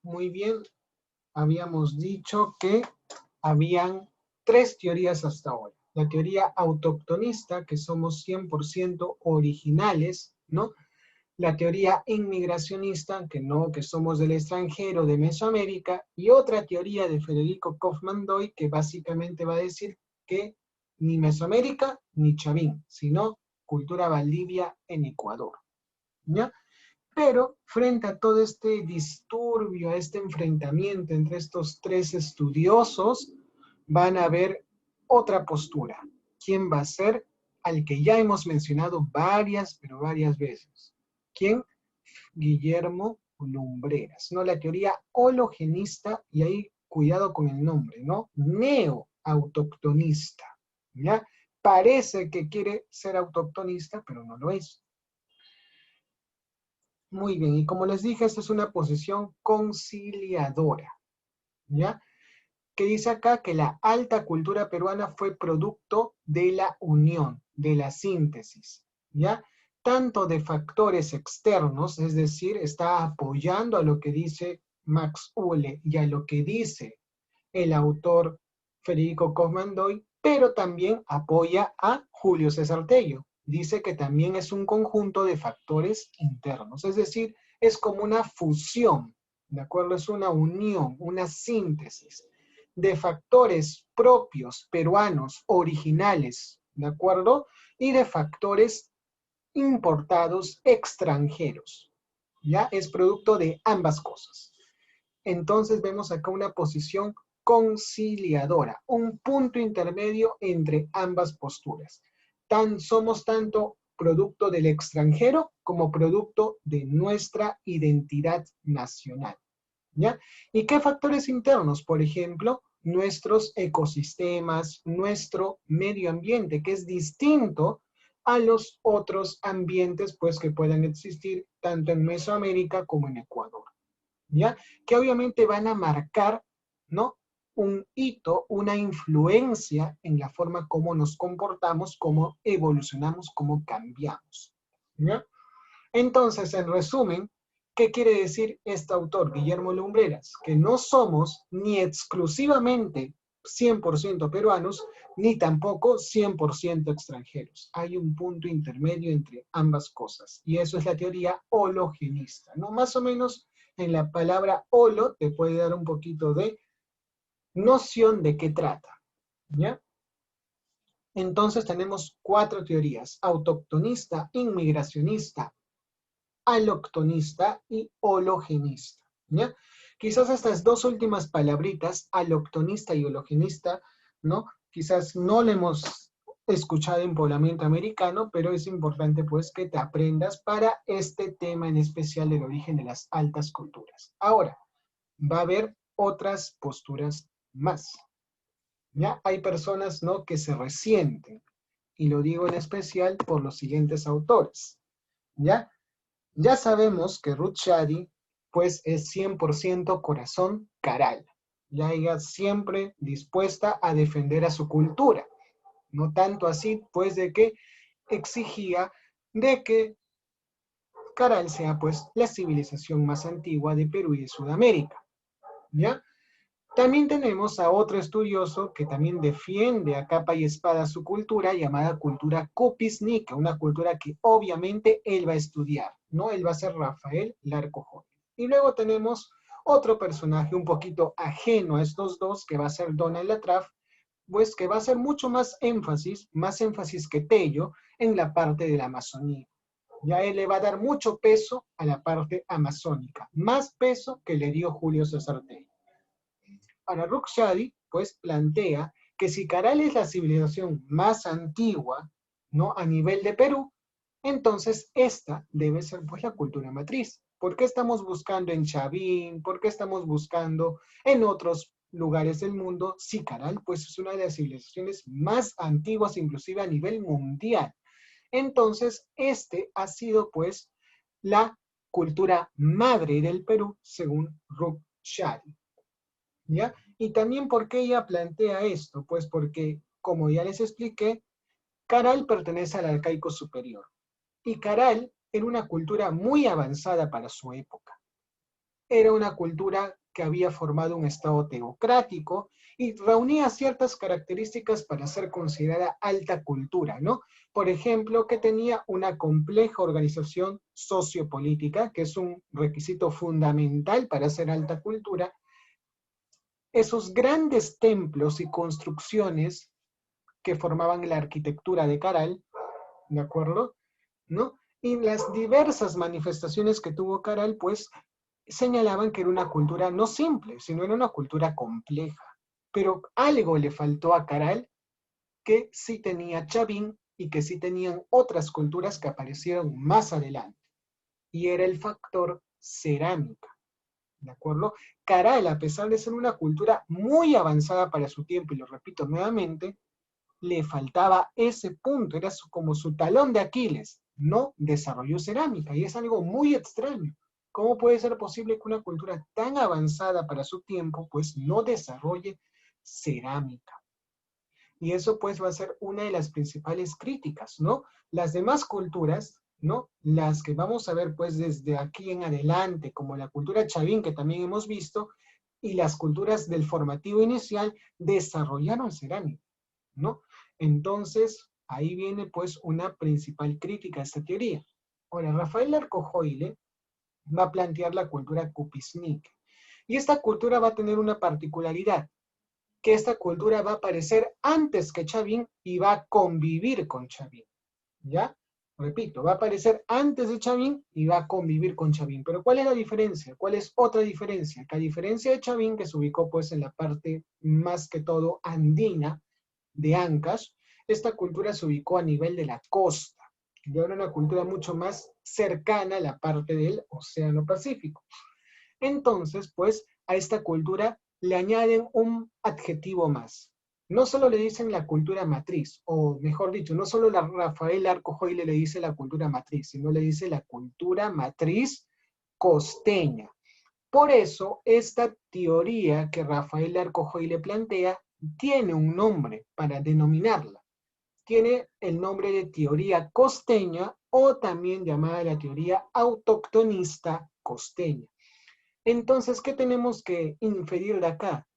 Muy bien, habíamos dicho que habían tres teorías hasta ahora. La teoría autoctonista, que somos 100% originales, ¿no? La teoría inmigracionista, que no, que somos del extranjero, de Mesoamérica, y otra teoría de Federico Kaufmann-Doy, que básicamente va a decir que ni Mesoamérica ni Chavín, sino cultura Valdivia en Ecuador, ¿ya? Pero frente a todo este disturbio, a este enfrentamiento entre estos tres estudiosos, van a haber otra postura. ¿Quién va a ser? Al que ya hemos mencionado varias, pero varias veces. ¿Quién? Guillermo Lumbreras, ¿no? La teoría hologenista, y ahí cuidado con el nombre, ¿no? Neo-autoctonista, ¿ya? Parece que quiere ser autoctonista, pero no lo es. Muy bien, y como les dije, esta es una posición conciliadora, ¿ya? Que dice acá que la alta cultura peruana fue producto de la unión, de la síntesis, ¿ya? Tanto de factores externos, es decir, está apoyando a lo que dice Max Uhle y a lo que dice el autor Federico Kaufmann-Doy, pero también apoya a Julio César Tello. Dice que también es un conjunto de factores internos, es decir, es como una fusión, ¿de acuerdo? Es una unión, una síntesis de factores propios peruanos, originales, ¿de acuerdo? Y de factores importados extranjeros, ¿ya? Es producto de ambas cosas. Entonces vemos acá una posición conciliadora, un punto intermedio entre ambas posturas. Somos tanto producto del extranjero como producto de nuestra identidad nacional, ¿ya? ¿Y qué factores internos? Por ejemplo, nuestros ecosistemas, nuestro medio ambiente, que es distinto a los otros ambientes pues, que puedan existir tanto en Mesoamérica como en Ecuador, ¿ya? Que obviamente van a marcar, ¿no? Un hito, una influencia en la forma como nos comportamos, cómo evolucionamos, cómo cambiamos, ¿ya? Entonces, en resumen, ¿qué quiere decir este autor, Guillermo Lumbreras? Que no somos ni exclusivamente 100% peruanos, ni tampoco 100% extranjeros. Hay un punto intermedio entre ambas cosas, y eso es la teoría hologenista, ¿no? Más o menos en la palabra holo te puede dar un poquito de noción de qué trata, ¿ya? Entonces tenemos cuatro teorías: autoctonista, inmigracionista, aloctonista y hologenista, ¿ya? Quizás estas dos últimas palabritas, aloctonista y hologenista, ¿no? Quizás no le hemos escuchado en poblamiento americano, pero es importante pues que te aprendas para este tema en especial del origen de las altas culturas. Ahora, va a haber otras posturas más, ¿ya? Hay personas, ¿no?, que se resienten, y lo digo en especial por los siguientes autores, ¿ya? Ya sabemos que Ruth Shadi, pues, es 100% corazón caral. Ya ella siempre dispuesta a defender a su cultura. No tanto así, pues, de que exigía de que Caral sea, pues, la civilización más antigua de Perú y de Sudamérica, ¿ya? También tenemos a otro estudioso que también defiende a capa y espada su cultura, llamada cultura Copisnica, una cultura que obviamente él va a estudiar, ¿no? Él va a ser Rafael Larco Joven. Y luego tenemos otro personaje un poquito ajeno a estos dos, que va a ser Donald Latraf, pues que va a hacer mucho más énfasis que Tello, en la parte de la Amazonía. Ya él le va a dar mucho peso a la parte amazónica, más peso que le dio Julio César Tello. Ahora, Rukhshadi, pues, plantea que si Caral es la civilización más antigua, ¿no?, a nivel de Perú, entonces esta debe ser, pues, la cultura matriz. ¿Por qué estamos buscando en Chavín? ¿Por qué estamos buscando en otros lugares del mundo? Si Caral, pues, es una de las civilizaciones más antiguas, inclusive a nivel mundial. Entonces, este ha sido, pues, la cultura madre del Perú, según Rukhshadi, ¿ya? Y también, ¿por qué ella plantea esto? Pues porque, como ya les expliqué, Caral pertenece al arcaico superior. Y Caral era una cultura muy avanzada para su época. era una cultura que había formado un estado teocrático y reunía ciertas características para ser considerada alta cultura, ¿no? Por ejemplo, que tenía una compleja organización sociopolítica, que es un requisito fundamental para ser alta cultura. Esos grandes templos y construcciones que formaban la arquitectura de Caral, ¿de acuerdo? ¿No? Y las diversas manifestaciones que tuvo Caral, pues, señalaban que era una cultura no simple, sino era una cultura compleja. Pero algo le faltó a Caral que sí tenía Chavín y que sí tenían otras culturas que aparecieron más adelante. Y era el factor cerámica. ¿De acuerdo? Caral, a pesar de ser una cultura muy avanzada para su tiempo, y lo repito nuevamente, le faltaba ese punto, era como su talón de Aquiles, no desarrolló cerámica, y es algo muy extraño. ¿Cómo puede ser posible que una cultura tan avanzada para su tiempo, pues no desarrolle cerámica? Y eso pues va a ser una de las principales críticas, ¿no? Las demás culturas, ¿no? Las que vamos a ver pues desde aquí en adelante, como la cultura chavín que también hemos visto, y las culturas del formativo inicial desarrollaron cerámica, ¿no? Entonces, ahí viene pues una principal crítica a esta teoría. Ahora, Rafael Arcojoile va a plantear la cultura Cupisnique. Y esta cultura va a tener una particularidad, que esta cultura va a aparecer antes que Chavín y va a convivir con Chavín, ¿ya? Repito, va a aparecer antes de Chavín y va a convivir con Chavín. Pero ¿cuál es la diferencia? ¿Cuál es otra diferencia? Que a diferencia de Chavín, que se ubicó pues en la parte más que todo andina de Ancash, esta cultura se ubicó a nivel de la costa. Y era una cultura mucho más cercana a la parte del Océano Pacífico. Entonces, pues, a esta cultura le añaden un adjetivo más. No solo le dicen la cultura matriz, o mejor dicho, no solo Rafael Arcojoile le dice la cultura matriz, sino le dice la cultura matriz costeña. Por eso, esta teoría que Rafael Arcojoile plantea tiene un nombre para denominarla. Tiene el nombre de teoría costeña o también llamada la teoría autoctonista costeña. Entonces, ¿qué tenemos que inferir de acá?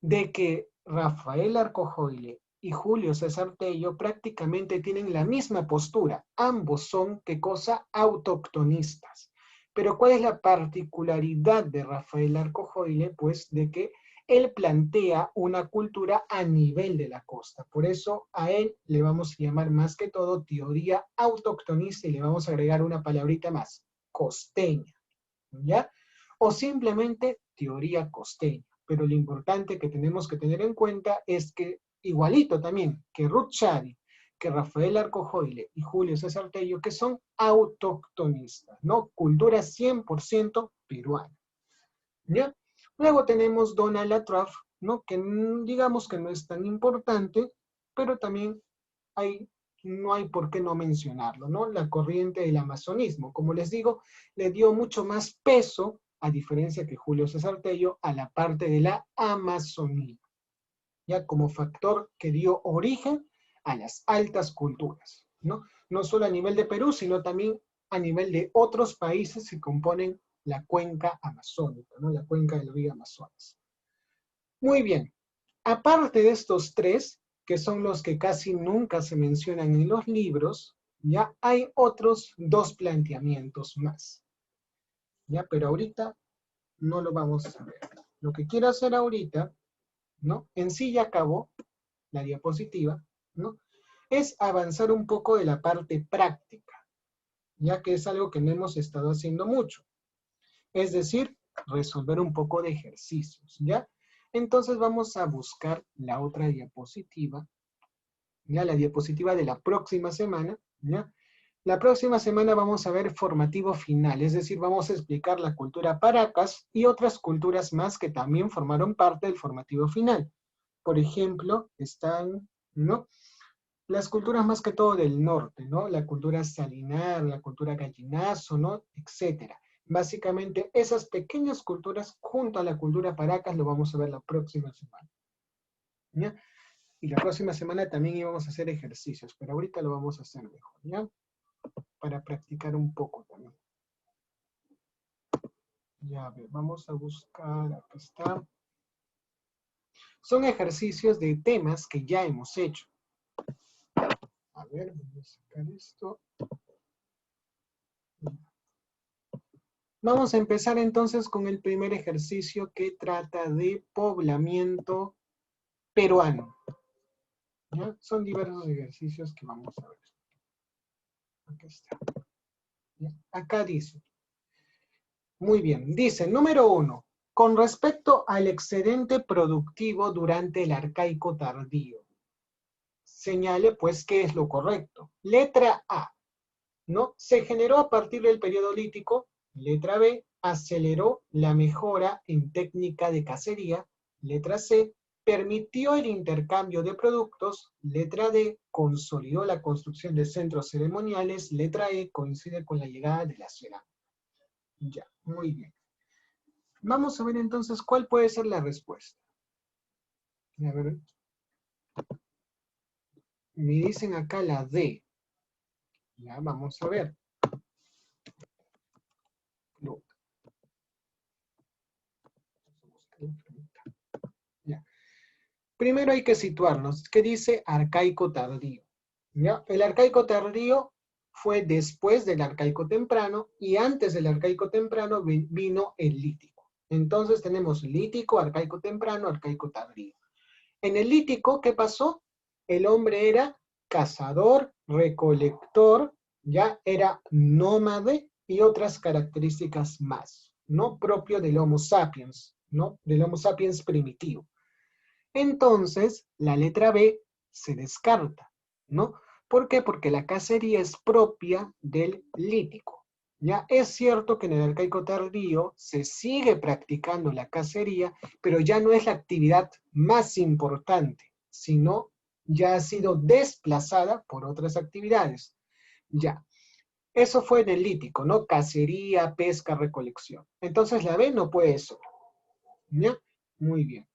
De que Rafael Arcojoile y Julio César Tello prácticamente tienen la misma postura. Ambos son, ¿qué cosa? Autoctonistas. Pero ¿cuál es la particularidad de Rafael Arcojoile? Pues de que él plantea una cultura a nivel de la costa. Por eso a él le vamos a llamar más que todo teoría autoctonista y le vamos a agregar una palabrita más, costeña. ¿Ya? O simplemente teoría costeña. Pero lo importante que tenemos que tener en cuenta es que, igualito también que Ruth Chadi, que Rafael Arcojoile y Julio César Tello, que son autoctonistas, ¿no? Cultura 100% peruana. ¿Ya? Luego tenemos Donald Latroff, ¿no? Que digamos que no es tan importante, pero también no hay por qué no mencionarlo, ¿no? La corriente del amazonismo, como les digo, le dio mucho más peso, a diferencia que Julio César Tello, a la parte de la Amazonía, ya como factor que dio origen a las altas culturas, ¿no? No solo a nivel de Perú, sino también a nivel de otros países que componen la cuenca amazónica, ¿no? La cuenca del río Amazonas. Muy bien. Aparte de estos tres, que son los que casi nunca se mencionan en los libros, ya hay otros dos planteamientos más. Ya, pero ahorita no lo vamos a ver. Lo que quiero hacer ahorita, ¿no? En sí ya acabó la diapositiva, ¿no? Es avanzar un poco de la parte práctica, ya que es algo que no hemos estado haciendo mucho. Es decir, resolver un poco de ejercicios, ¿ya? Entonces vamos a buscar la otra diapositiva, ¿ya? La diapositiva de la próxima semana, ¿ya? La próxima semana vamos a ver formativo final, es decir, vamos a explicar la cultura Paracas y otras culturas más que también formaron parte del formativo final. Por ejemplo, están, ¿no? Las culturas más que todo del norte, ¿no? La cultura salinar, la cultura gallinazo, ¿no? Etcétera. Básicamente, esas pequeñas culturas junto a la cultura Paracas lo vamos a ver la próxima semana, ¿ya? Y la próxima semana también íbamos a hacer ejercicios, pero ahorita lo vamos a hacer mejor, ¿ya? Para practicar un poco también. Ya, a ver, vamos a buscar, acá está. Son ejercicios de temas que ya hemos hecho. A ver, voy a sacar esto. Vamos a empezar entonces con el primer ejercicio que trata de poblamiento peruano. ¿Ya? Son diversos ejercicios que vamos a ver. Acá está. ¿Ya? Acá dice. Muy bien. Dice, número 1. Con respecto al excedente productivo durante el arcaico tardío. Señale, pues, qué es lo correcto. Letra A. ¿No? Se generó a partir del periodo lítico. Letra B, aceleró la mejora en técnica de cacería. Letra C, permitió el intercambio de productos. Letra D, consolidó la construcción de centros ceremoniales. Letra E, coincide con la llegada de la ciudad. Ya, muy bien. Vamos a ver entonces cuál puede ser la respuesta. A ver. Me dicen acá la D. Ya, vamos a ver. No. Ya. Primero hay que situarnos. ¿Qué dice arcaico tardío? ¿Ya? El arcaico tardío fue después del arcaico temprano y antes del arcaico temprano vino el lítico. Entonces tenemos lítico, arcaico temprano, arcaico tardío. En el lítico, ¿qué pasó? El hombre era cazador, recolector, ya era nómade y otras características más, no propio del Homo sapiens, ¿no? Del Homo sapiens primitivo. Entonces, la letra B se descarta, ¿no? ¿Por qué? Porque la cacería es propia del lítico. Ya es cierto que en el arcaico tardío se sigue practicando la cacería, pero ya no es la actividad más importante, sino ya ha sido desplazada por otras actividades. Ya, eso fue en el lítico, ¿no? Cacería, pesca, recolección. Entonces la B no puede ser. ¿Ya? Muy bien.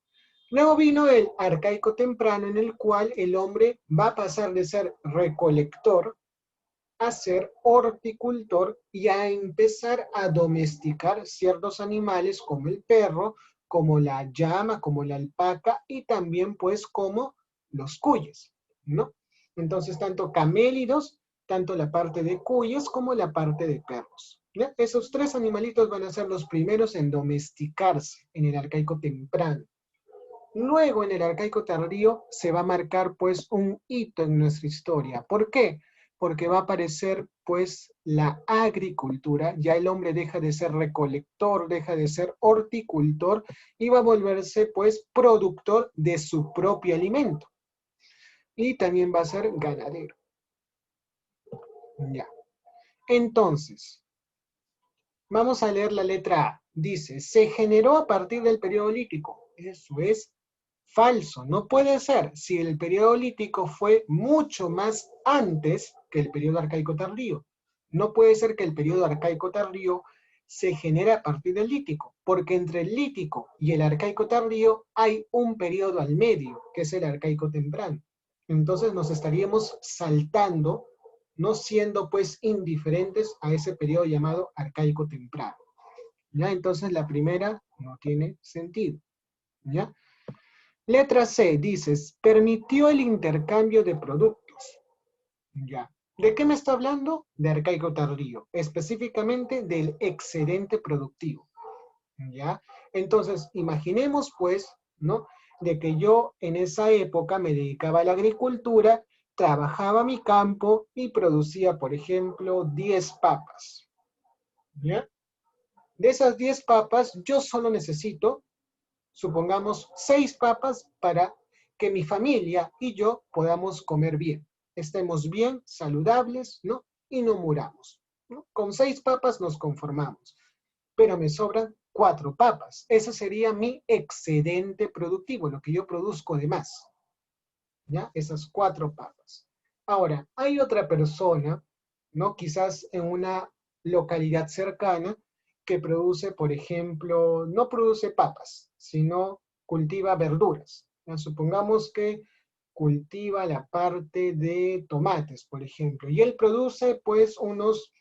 Luego vino el arcaico temprano en el cual el hombre va a pasar de ser recolector a ser horticultor y a empezar a domesticar ciertos animales como el perro, como la llama, como la alpaca y también pues como los cuyes, ¿no? Entonces tanto camélidos, tanto la parte de cuyes como la parte de perros. ¿Ya? Esos tres animalitos van a ser los primeros en domesticarse en el arcaico temprano. Luego, en el arcaico tardío, se va a marcar pues un hito en nuestra historia. ¿Por qué? Porque va a aparecer pues la agricultura, ya el hombre deja de ser recolector, deja de ser horticultor y va a volverse pues productor de su propio alimento. Y también va a ser ganadero. Ya. Entonces, vamos a leer la letra A. Dice, se generó a partir del periodo lítico. Eso es falso, no puede ser si el periodo lítico fue mucho más antes que el periodo arcaico tardío. No puede ser que el periodo arcaico tardío se genere a partir del lítico, porque entre el lítico y el arcaico tardío hay un periodo al medio, que es el arcaico temprano. Entonces nos estaríamos saltando, no siendo pues indiferentes a ese periodo llamado arcaico temprano. ¿Ya? Entonces la primera no tiene sentido. ¿Ya? Letra C, dices, permitió el intercambio de productos. Ya. ¿De qué me está hablando? De arcaico tardío, específicamente del excedente productivo. ¿Ya? Entonces, imaginemos pues, ¿no? De que yo en esa época me dedicaba a la agricultura, trabajaba mi campo y producía, por ejemplo, 10 papas. ¿Ya? De esas 10 papas, yo solo necesito supongamos 6 papas para que mi familia y yo podamos comer bien. Estemos bien, saludables, ¿no? Y no muramos, ¿no? Con 6 papas nos conformamos, pero me sobran 4 papas. Ese sería mi excedente productivo, lo que yo produzco de más, ¿ya? Esas 4 papas. Ahora, hay otra persona, ¿no? Quizás en una localidad cercana que produce, por ejemplo, no produce papas, sino cultiva verduras. ¿Ya? Supongamos que cultiva la parte de tomates, por ejemplo, y él produce pues unos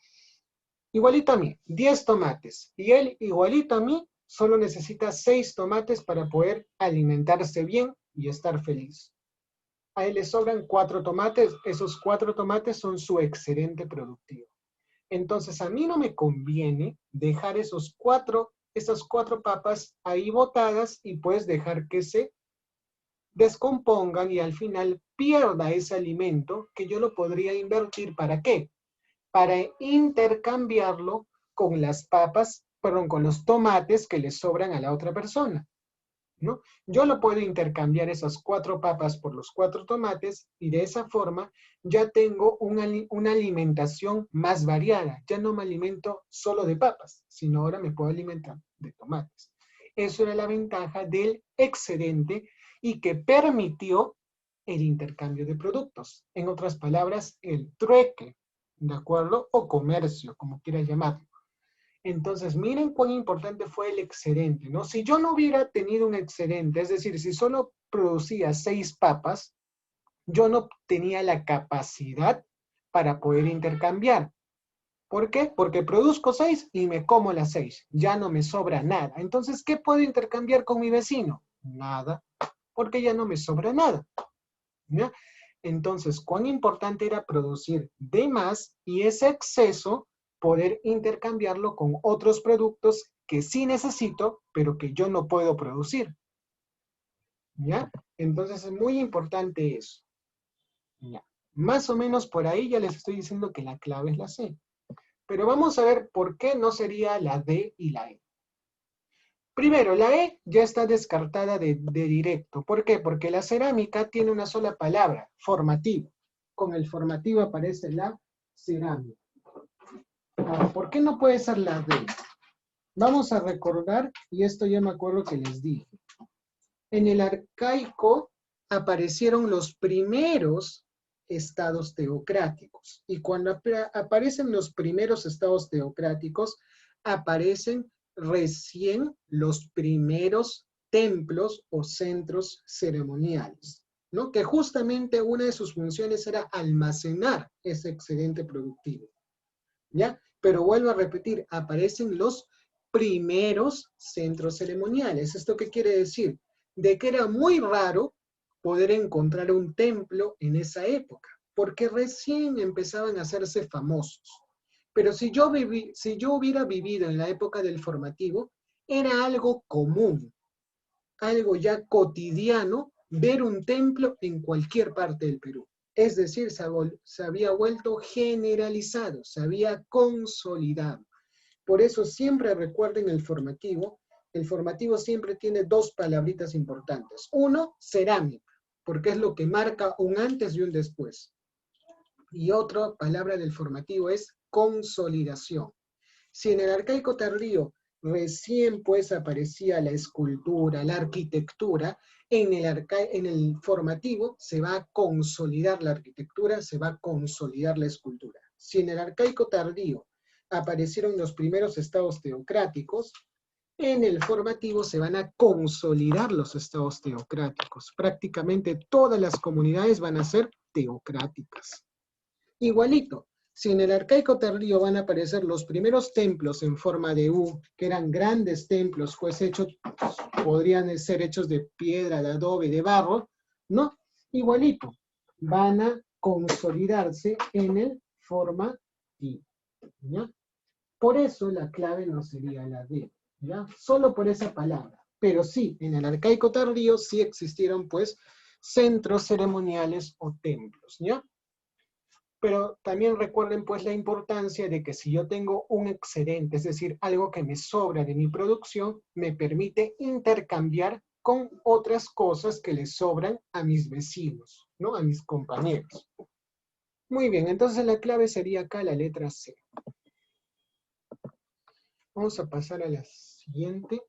igualito a mí, 10 tomates. Y él, igualito a mí, solo necesita 6 tomates para poder alimentarse bien y estar feliz. A él le sobran 4 tomates, esos 4 tomates son su excedente productivo. Entonces a mí no me conviene dejar esas 4 papas ahí botadas y pues dejar que se descompongan y al final pierda ese alimento que yo lo podría invertir. ¿Para qué? Para intercambiarlo con las papas, perdón, con los tomates que le sobran a la otra persona, ¿no? Yo lo puedo intercambiar esas 4 papas por los 4 tomates y de esa forma ya tengo una alimentación más variada. Ya no me alimento solo de papas, sino ahora me puedo alimentar de tomates. Eso era la ventaja del excedente y que permitió el intercambio de productos. En otras palabras, el trueque, ¿de acuerdo? O comercio, como quieras llamarlo. Entonces, miren cuán importante fue el excedente, ¿no? Si yo no hubiera tenido un excedente, es decir, si solo producía 6 papas, yo no tenía la capacidad para poder intercambiar. ¿Por qué? Porque produzco 6 y me como las 6. Ya no me sobra nada. Entonces, ¿qué puedo intercambiar con mi vecino? Nada, porque ya no me sobra nada, ¿ya? Entonces, cuán importante era producir de más y ese exceso poder intercambiarlo con otros productos que sí necesito, pero que yo no puedo producir, ¿ya? Entonces, es muy importante eso, ¿ya? Más o menos por ahí ya les estoy diciendo que la clave es la C. Pero vamos a ver por qué no sería la D y la E. Primero, la E ya está descartada de directo. ¿Por qué? Porque la cerámica tiene una sola palabra, formativo. Con el formativo aparece la cerámica. Ahora, ¿por qué no puede ser la D? Vamos a recordar, y esto ya me acuerdo que les dije. En el arcaico aparecieron los primeros estados teocráticos. Y cuando aparecen los primeros estados teocráticos, aparecen recién los primeros templos o centros ceremoniales, ¿no? Que justamente una de sus funciones era almacenar ese excedente productivo, ¿ya? Pero vuelvo a repetir, aparecen los primeros centros ceremoniales. ¿Esto qué quiere decir? De que era muy raro poder encontrar un templo en esa época, porque recién empezaban a hacerse famosos. Pero si yo hubiera vivido en la época del formativo, era algo común, algo ya cotidiano, ver un templo en cualquier parte del Perú. Es decir, se había vuelto generalizado, se había consolidado. Por eso siempre recuerden el formativo siempre tiene 2 palabritas importantes. Uno, cerámica, porque es lo que marca un antes y un después. Y otra palabra del formativo es consolidación. Si en el arcaico tardío recién pues aparecía la escultura, la arquitectura, en el formativo se va a consolidar la arquitectura, se va a consolidar la escultura. Si en el arcaico tardío aparecieron los primeros estados teocráticos, en el formativo se van a consolidar los estados teocráticos. Prácticamente todas las comunidades van a ser teocráticas. Igualito, si en el arcaico tardío van a aparecer los primeros templos en forma de U, que eran grandes templos, pues podrían ser hechos de piedra, de adobe, de barro, ¿no? Igualito, van a consolidarse en el formativo, ¿ya? Por eso la clave no sería la D, ¿ya? Solo por esa palabra. Pero sí, en el arcaico tardío sí existieron, pues, centros ceremoniales o templos, ¿ya? Pero también recuerden pues la importancia de que si yo tengo un excedente, es decir, algo que me sobra de mi producción, me permite intercambiar con otras cosas que les sobran a mis vecinos, ¿no? A mis compañeros. Muy bien, entonces la clave sería acá la letra C. Vamos a pasar a la siguiente.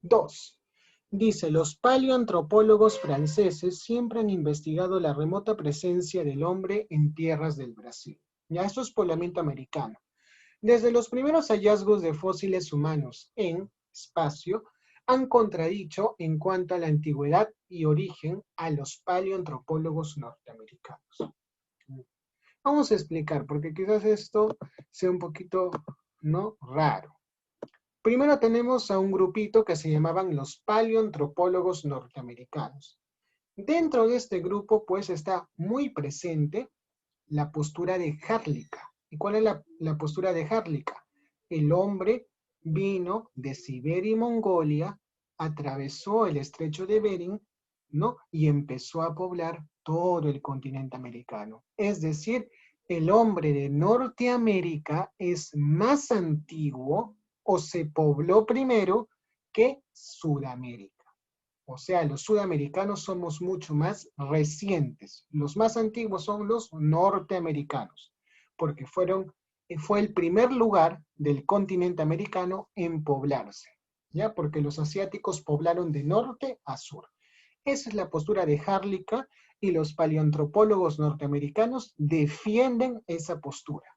2. Dice, los paleoantropólogos franceses siempre han investigado la remota presencia del hombre en tierras del Brasil. Ya esto es poblamiento americano. Desde los primeros hallazgos de fósiles humanos en espacio, han contradicho en cuanto a la antigüedad y origen a los paleoantropólogos norteamericanos. Vamos a explicar, porque quizás esto sea un poquito, ¿no? Raro. Primero tenemos a un grupito que se llamaban los paleoantropólogos norteamericanos. Dentro de este grupo, pues, está muy presente la postura de Harlicka. ¿Y cuál es la postura de Harlicka? El hombre vino de Siberia y Mongolia, atravesó el estrecho de Bering, ¿no? Y empezó a poblar todo el continente americano. Es decir, el hombre de Norteamérica es más antiguo o se pobló primero que Sudamérica. O sea, los sudamericanos somos mucho más recientes. Los más antiguos son los norteamericanos, porque fue el primer lugar del continente americano en poblarse, ¿ya? Porque los asiáticos poblaron de norte a sur. Esa es la postura de Harlicka y los paleoantropólogos norteamericanos defienden esa postura.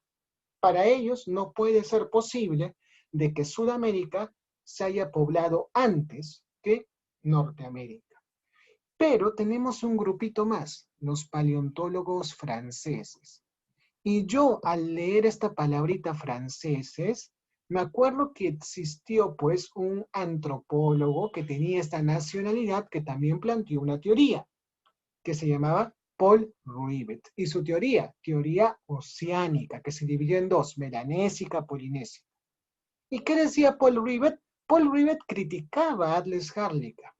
Para ellos no puede ser posible de que Sudamérica se haya poblado antes que Norteamérica. Pero tenemos un grupito más, los paleontólogos franceses. Y yo al leer esta palabrita franceses, me acuerdo que existió pues un antropólogo que tenía esta nacionalidad que también planteó una teoría, que se llamaba Paul Rivet. Y su teoría oceánica, que se dividió en dos, melanésica, polinésica. ¿Y qué decía Paul Rivet? Paul Rivet criticaba a Atlas Harlicka.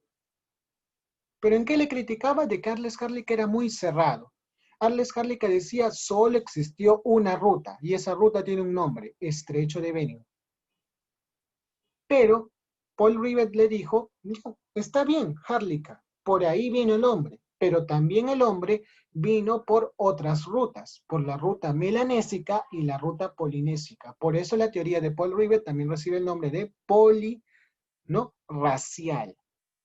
¿Pero en qué le criticaba? De que Atlas Harlicka era muy cerrado. Atlas Harlicka decía, solo existió una ruta, y esa ruta tiene un nombre, Estrecho de Bering. Pero Paul Rivet le dijo, está bien, Harlicka, por ahí vino el hombre, pero también el hombre vino por otras rutas, por la ruta melanésica y la ruta polinésica. Por eso la teoría de Paul Rivet también recibe el nombre de ¿no? Racial.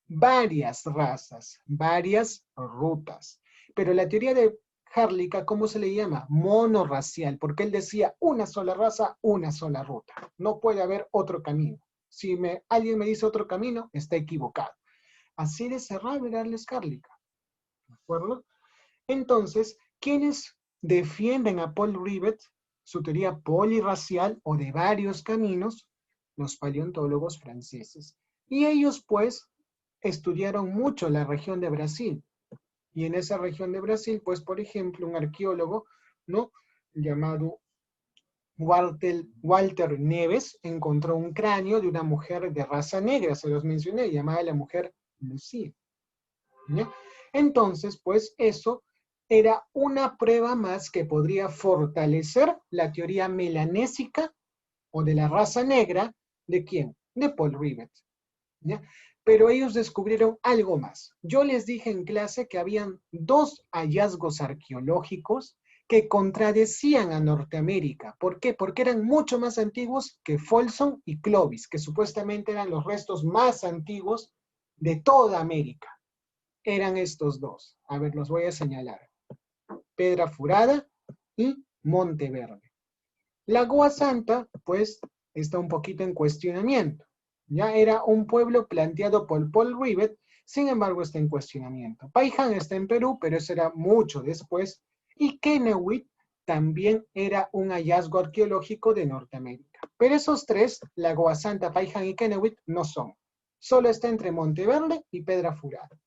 Varias razas, varias rutas. Pero la teoría de Harlicka, ¿cómo se le llama? Monorracial, porque él decía una sola raza, una sola ruta. No puede haber otro camino. Si alguien me dice otro camino, está equivocado. Así de cerrado era Atlas Harlicka. ¿De acuerdo? Entonces, ¿quiénes defienden a Paul Rivet? Su teoría polirracial o de varios caminos, los paleontólogos franceses. Y ellos, pues, estudiaron mucho la región de Brasil. Y en esa región de Brasil, pues, por ejemplo, un arqueólogo, ¿no? Llamado Walter Neves encontró un cráneo de una mujer de raza negra, se los mencioné, llamada la mujer Lucía. ¿Ya? Entonces, pues, eso era una prueba más que podría fortalecer la teoría melanésica o de la raza negra, ¿de quién? De Paul Rivet. ¿Ya? Pero ellos descubrieron algo más. Yo les dije en clase que habían dos hallazgos arqueológicos que contradecían a Norteamérica. ¿Por qué? Porque eran mucho más antiguos que Folsom y Clovis, que supuestamente eran los restos más antiguos de toda América. Eran estos dos. A ver, los voy a señalar. Pedra Furada y Monteverde. Lagoa Santa, pues, está un poquito en cuestionamiento. Ya era un pueblo planteado por Paul Rivet, sin embargo está en cuestionamiento. Paiján está en Perú, pero eso era mucho después. Y Kennewick también era un hallazgo arqueológico de Norteamérica. Pero esos tres, Lagoa Santa, Paiján y Kennewick, no son. Solo está entre Monteverde y Pedra Furada,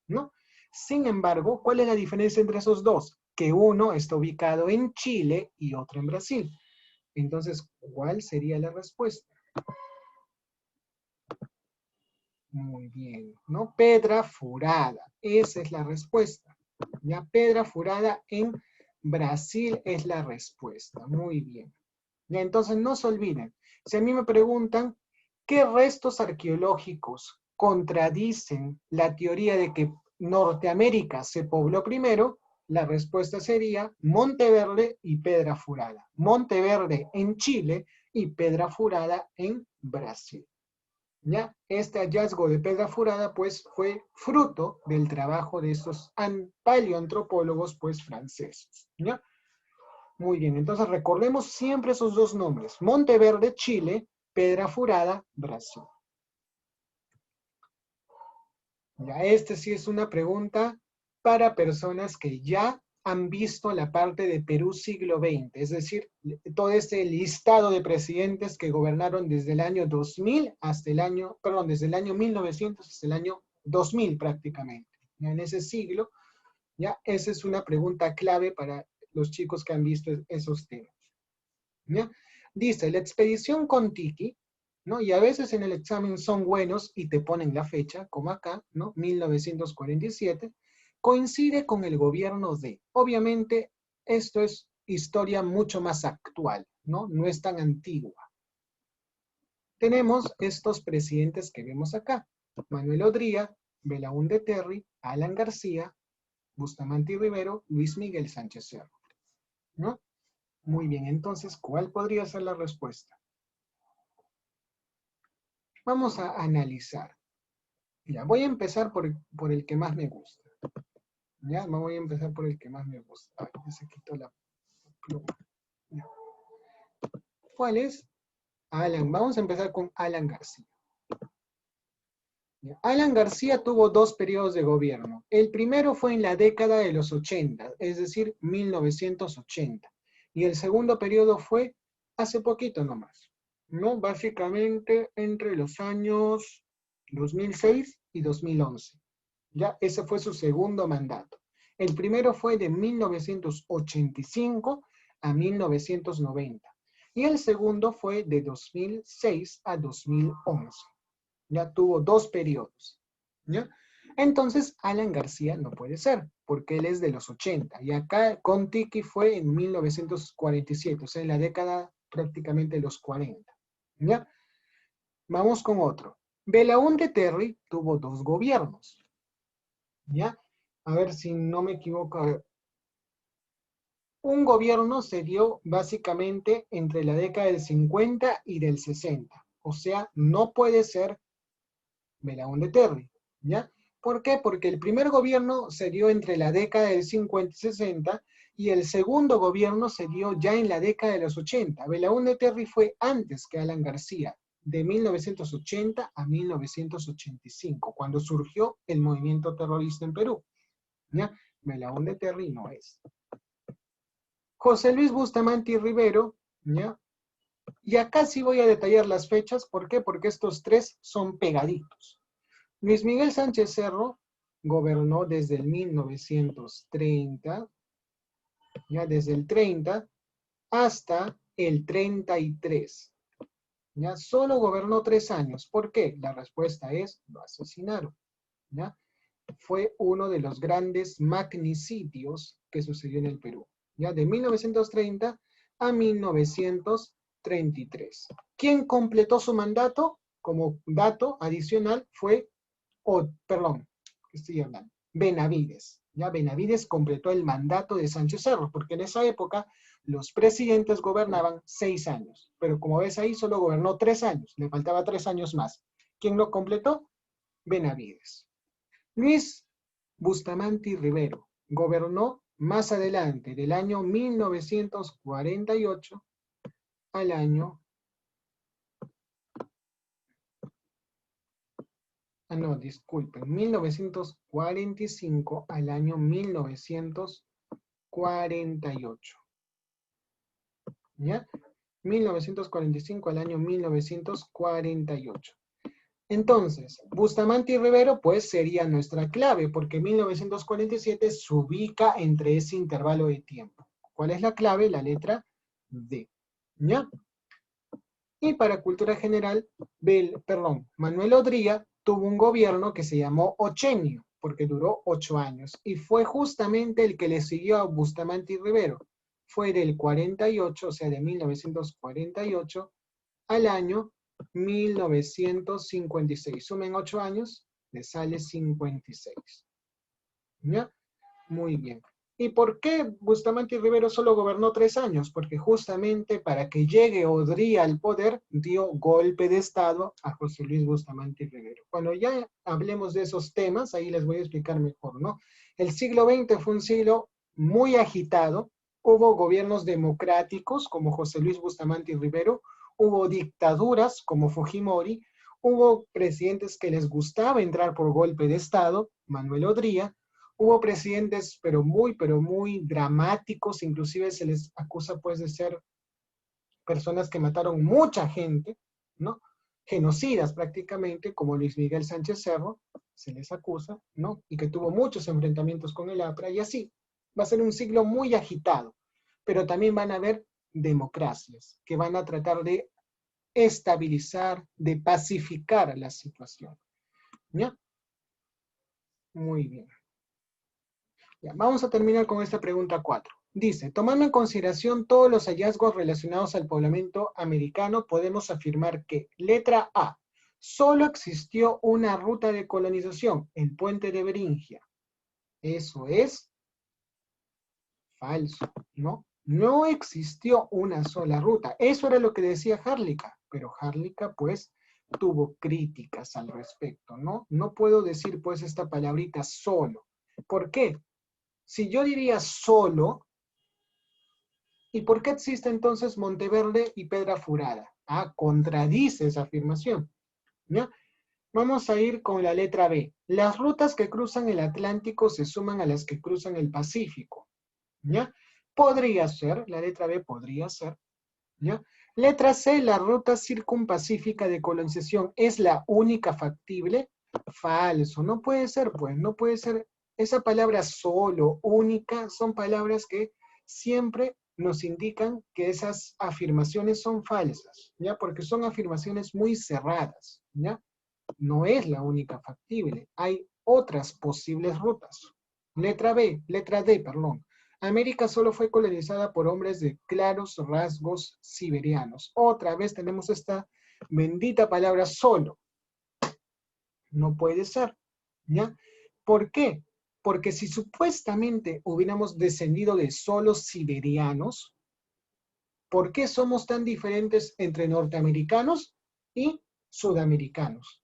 ¿no? Sin embargo, ¿cuál es la diferencia entre esos dos? Que uno está ubicado en Chile y otro en Brasil. Entonces, ¿cuál sería la respuesta? Muy bien, ¿no? Pedra Furada, esa es la respuesta. Ya, Pedra Furada en Brasil es la respuesta. Muy bien. Ya, entonces no se olviden, si a mí me preguntan, ¿qué restos arqueológicos contradicen la teoría de que Norteamérica se pobló primero? La respuesta sería Monteverde y Pedra Furada. Monteverde en Chile y Pedra Furada en Brasil. ¿Ya? Este hallazgo de Pedra Furada pues fue fruto del trabajo de estos paleoantropólogos pues franceses. ¿Ya? Muy bien, entonces recordemos siempre esos dos nombres. Monteverde, Chile, Pedra Furada, Brasil. Ya, este sí es una pregunta para personas que ya han visto la parte de Perú siglo XX, es decir, todo este listado de presidentes que gobernaron desde el año 2000 hasta el año, perdón, desde el año 1900 hasta el año 2000 prácticamente. ¿Ya? En ese siglo, ya, esa es una pregunta clave para los chicos que han visto esos temas. ¿Ya? Dice, la expedición Kon-Tiki, ¿no? Y a veces en el examen son buenos y te ponen la fecha, como acá, ¿no? 1947, coincide con el gobierno de. Obviamente, esto es historia mucho más actual, ¿no? No es tan antigua. Tenemos estos presidentes que vemos acá. Manuel Odría, Belaúnde Terry, Alan García, Bustamante y Rivero, Luis Miguel Sánchez Cerro, ¿no? Muy bien, entonces, ¿cuál podría ser la respuesta? Vamos a analizar. Ya, voy a empezar por el que más me gusta. Ya, me voy a empezar por el que más me gusta. Ay, ya se quitó la pluma. Ya. ¿Cuál es? Alan. Vamos a empezar con Alan García. Ya. Alan García tuvo 2 periodos de gobierno. El primero fue en la década de los 80, es decir, 1980. Y el segundo periodo fue hace poquito nomás, ¿no? Básicamente entre los años 2006 y 2011. Ya, ese fue su segundo mandato. El primero fue de 1985 a 1990. Y el segundo fue de 2006 a 2011. Ya tuvo 2 periodos. ¿Ya? Entonces, Alan García no puede ser, porque él es de los 80. Y acá Kon-Tiki fue en 1947, o sea, en la década prácticamente de los 40. ¿Ya? Vamos con otro. Belaúnde Terry tuvo 2 gobiernos. ¿Ya? A ver si no me equivoco. A ver. Un gobierno se dio básicamente entre la década del 50 y del 60. O sea, no puede ser Belaúnde Terry. ¿Ya? ¿Por qué? Porque el primer gobierno se dio entre la década del 50 y 60 y el segundo gobierno se dio ya en la década de los 80. Belaúnde Terry fue antes que Alan García, de 1980 a 1985, cuando surgió el movimiento terrorista en Perú. ¿Ya? Belaúnde Terry no es. José Luis Bustamante y Rivero, ¿ya? Y acá sí voy a detallar las fechas, ¿por qué? Porque estos 3 son pegaditos. Luis Miguel Sánchez Cerro gobernó desde el 1930, ya desde el 30 hasta el 33. Ya solo gobernó 3 años. ¿Por qué? La respuesta es, lo asesinaron. ¿Ya? Fue uno de los grandes magnicidios que sucedió en el Perú. Ya de 1930 a 1933. ¿Quién completó su mandato? Como dato adicional fue, perdón, ¿qué estoy hablando? Benavides. Ya Benavides completó el mandato de Sánchez Cerro, porque en esa época los presidentes gobernaban 6 años, pero como ves ahí solo gobernó 3 años, le faltaba 3 años más. ¿Quién lo completó? Benavides. Luis Bustamante y Rivero gobernó más adelante, del año 1948 al año... no, disculpen, 1945 al año 1948. ¿Ya? 1945 al año 1948. Entonces, Bustamante y Rivero, pues sería nuestra clave, porque 1947 se ubica entre ese intervalo de tiempo. ¿Cuál es la clave? La letra D. ¿Ya? Y para cultura general, Manuel Odría tuvo un gobierno que se llamó Ochenio, porque duró 8 años, y fue justamente el que le siguió a Bustamante y Rivero. Fue del 48, o sea, de 1948 al año 1956. Sumen 8 años, le sale 56. ¿Ya? Muy bien. ¿Y por qué Bustamante y Rivero solo gobernó 3 años? Porque justamente para que llegue Odría al poder, dio golpe de Estado a José Luis Bustamante y Rivero. Cuando ya hablemos de esos temas, ahí les voy a explicar mejor, ¿no? El siglo XX fue un siglo muy agitado. Hubo gobiernos democráticos como José Luis Bustamante y Rivero, hubo dictaduras como Fujimori, hubo presidentes que les gustaba entrar por golpe de Estado, Manuel Odría, Hubo presidentes, pero muy dramáticos, inclusive se les acusa pues de ser personas que mataron mucha gente, ¿no? Genocidas prácticamente, como Luis Miguel Sánchez Cerro, se les acusa, ¿no? Y que tuvo muchos enfrentamientos con el APRA, y así. Va a ser un siglo muy agitado, pero también van a haber democracias que van a tratar de estabilizar, de pacificar la situación. ¿Ya? Muy bien. Ya, vamos a terminar con esta pregunta 4. Dice, tomando en consideración todos los hallazgos relacionados al poblamiento americano, podemos afirmar que, letra A, solo existió una ruta de colonización, el puente de Beringia. Eso es falso, ¿no? No existió una sola ruta. Eso era lo que decía Harlica, pero Harlica, pues, tuvo críticas al respecto, ¿no? No puedo decir, pues, esta palabrita solo. ¿Por qué? Si yo diría solo, ¿y por qué existe entonces Monteverde y Pedra Furada? Ah, contradice esa afirmación. ¿Ya? Vamos a ir con la letra B. Las rutas que cruzan el Atlántico se suman a las que cruzan el Pacífico. ¿Ya? Podría ser, la letra B podría ser. ¿Ya? Letra C, la ruta circumpacífica de colonización es la única factible. Falso, no puede ser, pues, no puede ser. Esa palabra solo, única, son palabras que siempre nos indican que esas afirmaciones son falsas, ¿ya? Porque son afirmaciones muy cerradas, ¿ya? No es la única factible, hay otras posibles rutas. Letra D, perdón. América solo fue colonizada por hombres de claros rasgos siberianos. Otra vez tenemos esta bendita palabra solo. No puede ser, ¿ya? ¿Por qué? Porque si supuestamente hubiéramos descendido de solos siberianos, ¿por qué somos tan diferentes entre norteamericanos y sudamericanos?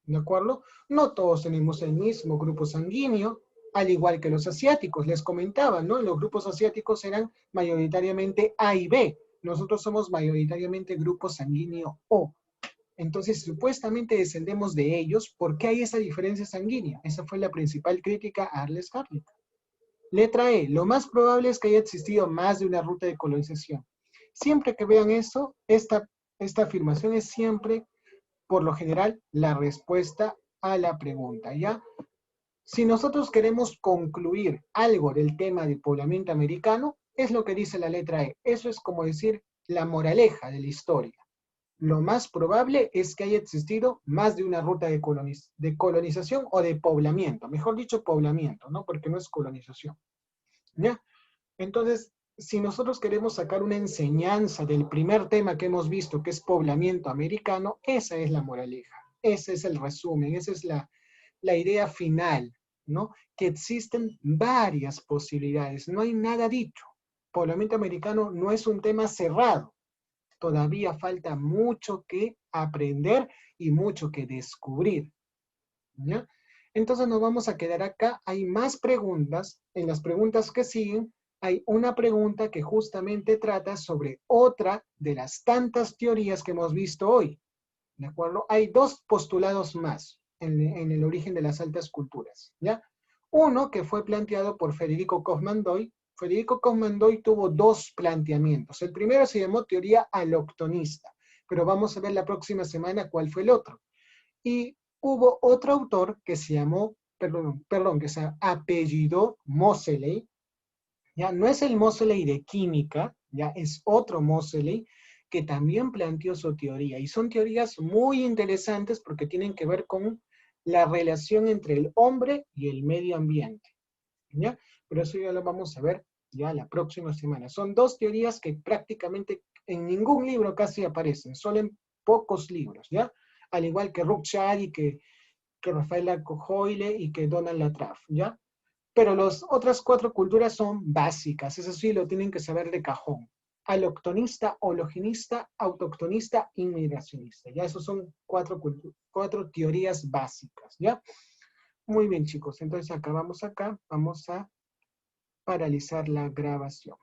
¿De acuerdo? No todos tenemos el mismo grupo sanguíneo, al igual que los asiáticos. Les comentaba, ¿no? Los grupos asiáticos eran mayoritariamente A y B. Nosotros somos mayoritariamente grupo sanguíneo O. Entonces, supuestamente descendemos de ellos. ¿Por qué hay esa diferencia sanguínea? Esa fue la principal crítica a Arles Harlick. Letra E. Lo más probable es que haya existido más de una ruta de colonización. Siempre que vean eso, esta afirmación es siempre, por lo general, la respuesta a la pregunta, ¿ya? Si nosotros queremos concluir algo del tema del poblamiento americano, es lo que dice la letra E. Eso es como decir la moraleja de la historia. Lo más probable es que haya existido más de una ruta de colonización o de poblamiento. Mejor dicho, poblamiento, ¿no? Porque no es colonización. ¿Ya? Entonces, si nosotros queremos sacar una enseñanza del primer tema que hemos visto, que es poblamiento americano, esa es la moraleja. Ese es el resumen, esa es la idea final, ¿no? Que existen varias posibilidades, no hay nada dicho. Poblamiento americano no es un tema cerrado. Todavía falta mucho que aprender y mucho que descubrir, ¿ya? Entonces nos vamos a quedar acá. Hay más preguntas. En las preguntas que siguen, hay una pregunta que justamente trata sobre otra de las tantas teorías que hemos visto hoy, ¿de acuerdo? Hay dos postulados más en el origen de las altas culturas, ¿ya? Uno que fue planteado por Federico Kaufmann-Doy. Federico Kaufmann-Doy tuvo dos planteamientos. El primero se llamó teoría aloctonista, pero vamos a ver la próxima semana cuál fue el otro. Y hubo otro autor que se llamó, que se apellidó Moseley, ya no es el Moseley de química, ya es otro Moseley que también planteó su teoría. Y son teorías muy interesantes porque tienen que ver con la relación entre el hombre y el medio ambiente, ¿ya? Pero eso ya lo vamos a ver ya la próxima semana. Son dos teorías que prácticamente en ningún libro casi aparecen, solo en pocos libros, ¿ya? Al igual que Rothschild y que Rafael Alcohoile y que Donald Latrobe, ¿ya? Pero las otras cuatro culturas son básicas, eso sí lo tienen que saber de cajón. Aloctonista, hologenista, autoctonista, inmigracionista. Ya esos son cuatro teorías básicas, ¿ya? Muy bien, chicos. Entonces acabamos acá. Vamos a paralizar la grabación.